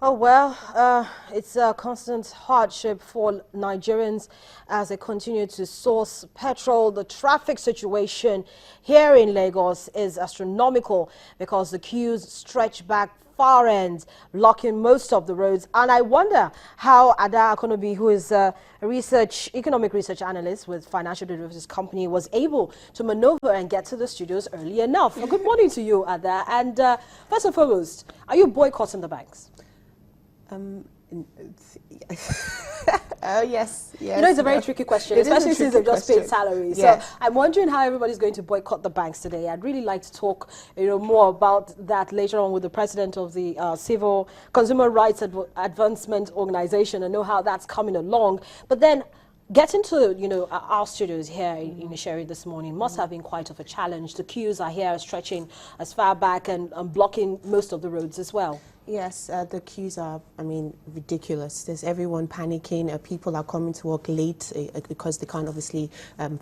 Oh, well, it's a constant hardship for Nigerians as they continue to source petrol. The traffic situation here in Lagos is astronomical because the queues stretch back far ends, blocking most of the roads. And I wonder how Ada Akonobi, who is a economic research analyst with financial derivatives company, was able to maneuver and get to the studios early enough. Well, good morning to you, Ada. And first and foremost, are you boycotting the banks? Yes. You know, it's a very tricky question, especially since they've just paid salaries. Yes. So I'm wondering how everybody's going to boycott the banks today. I'd really like to talk, more about that later on with the president of the Civil Consumer Rights Advancement Organization and know how that's coming along. But then getting to, our studios here in Sherry this morning must have been quite of a challenge. The queues are here stretching as far back and blocking most of the roads as well. Yes, the queues are, ridiculous. There's everyone panicking. People are coming to work late because they can't obviously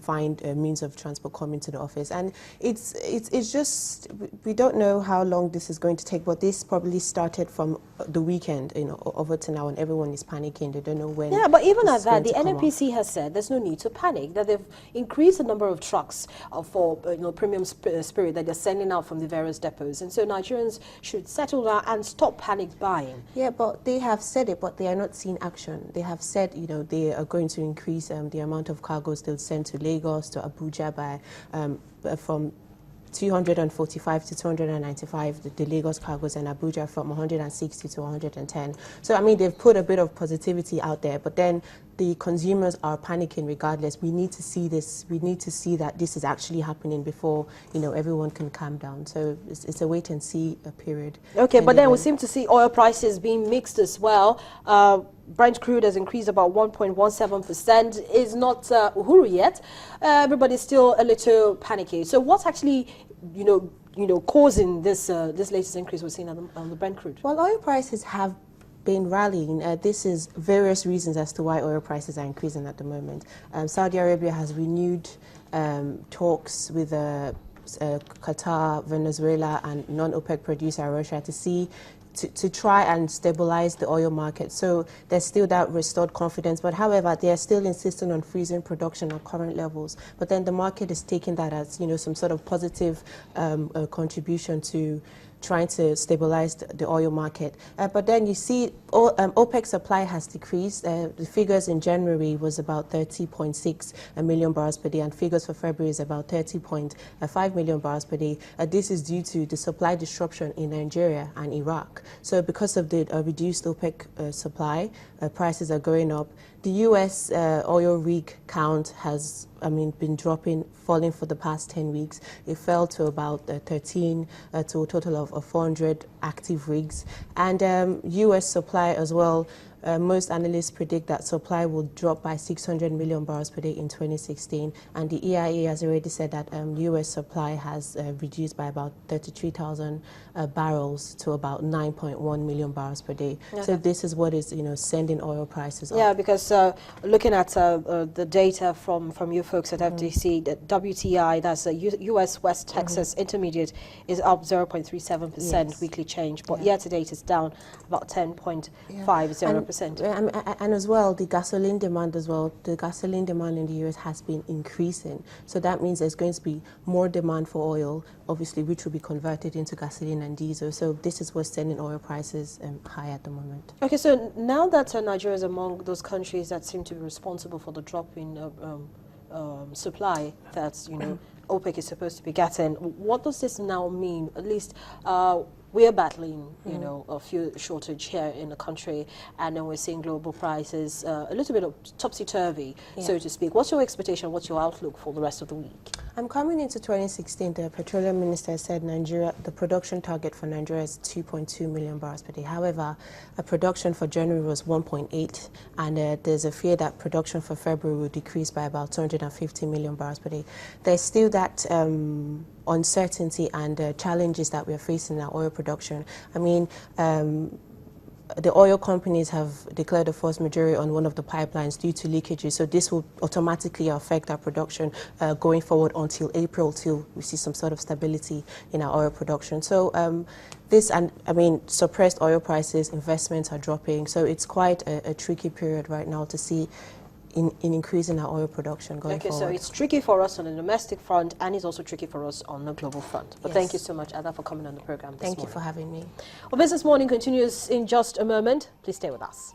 find a means of transport coming to the office. And it's just, we don't know how long this is going to take, but this probably started from the weekend, over to now, and everyone is panicking. They don't know when. Yeah, but even at that, the NNPC has said there's no need to panic, that they've increased the number of trucks for premium spirit that they're sending out from the various depots. And so Nigerians should settle down and stop panic buying. Yeah, but they have said it, but they are not seeing action. They have said, they are going to increase the amount of cargoes they'll send to Lagos, to Abuja by from 245 to 295, the Lagos cargoes, and Abuja from 160 to 110. So, they've put a bit of positivity out there, but then the consumers are panicking regardless. We need to see this. We need to see that this is actually happening before, everyone can calm down. So it's a wait and see period. Okay, but then we seem to see oil prices being mixed as well. Brent crude has increased about 1.17%. It's not uhuru yet. Everybody's still a little panicky. So what's actually, causing this latest increase we're seeing on the Brent crude? Well, oil prices have been rallying. This is various reasons as to why oil prices are increasing at the moment. Saudi Arabia has renewed talks with Qatar, Venezuela, and non-OPEC producer Russia to try and stabilize the oil market. So there's still that restored confidence, but however, they are still insisting on freezing production at current levels. But then the market is taking that as, some sort of positive contribution to trying to stabilize the oil market. But then you see OPEC supply has decreased. The figures in January was about 30.6 million barrels per day, and figures for February is about 30.5 million barrels per day. This is due to the supply disruption in Nigeria and Iraq. So because of the reduced OPEC supply, prices are going up. The U.S. Oil rig count has been falling for the past 10 weeks. It fell to about 13 to a total of 400 active rigs. And U.S. supply as well, most analysts predict that supply will drop by 600 million barrels per day in 2016. And the EIA has already said that U.S. supply has reduced by about 33,000 barrels to about 9.1 million barrels per day. Okay. So this is what is, sending oil prices up. Yeah, because looking at the data from you folks at FTC, the WTI, that's a U.S. West Texas Intermediate, is up 0.37% weekly change, but year to date it's down about 10.50%. And as well, the gasoline demand in the US has been increasing. So that means there's going to be more demand for oil, obviously, which will be converted into gasoline and diesel. So this is what's sending oil prices high at the moment. Okay, so now that Nigeria is among those countries that seem to be responsible for the drop in supply that, OPEC is supposed to be getting, what does this now mean? At least we're battling, a fuel shortage here in the country, and then we're seeing global prices a little bit of topsy-turvy, so to speak. What's your expectation? What's your outlook for the rest of the week? Coming into 2016, the petroleum minister said the production target for Nigeria is 2.2 million barrels per day. However, production for January was 1.8, and there's a fear that production for February will decrease by about 250 million barrels per day. There's still that uncertainty and challenges that we're facing in our oil production. the oil companies have declared a force majeure on one of the pipelines due to leakages. So this will automatically affect our production going forward until April, till we see some sort of stability in our oil production. So this, and I mean, suppressed oil prices, investments are dropping. So it's quite a tricky period right now to see in increasing our oil production going forward. Okay, so it's tricky for us on the domestic front, and it's also tricky for us on the global front. But thank you so much, Ada, for coming on the program this morning. Thank you for having me. Well, Business Morning continues in just a moment. Please stay with us.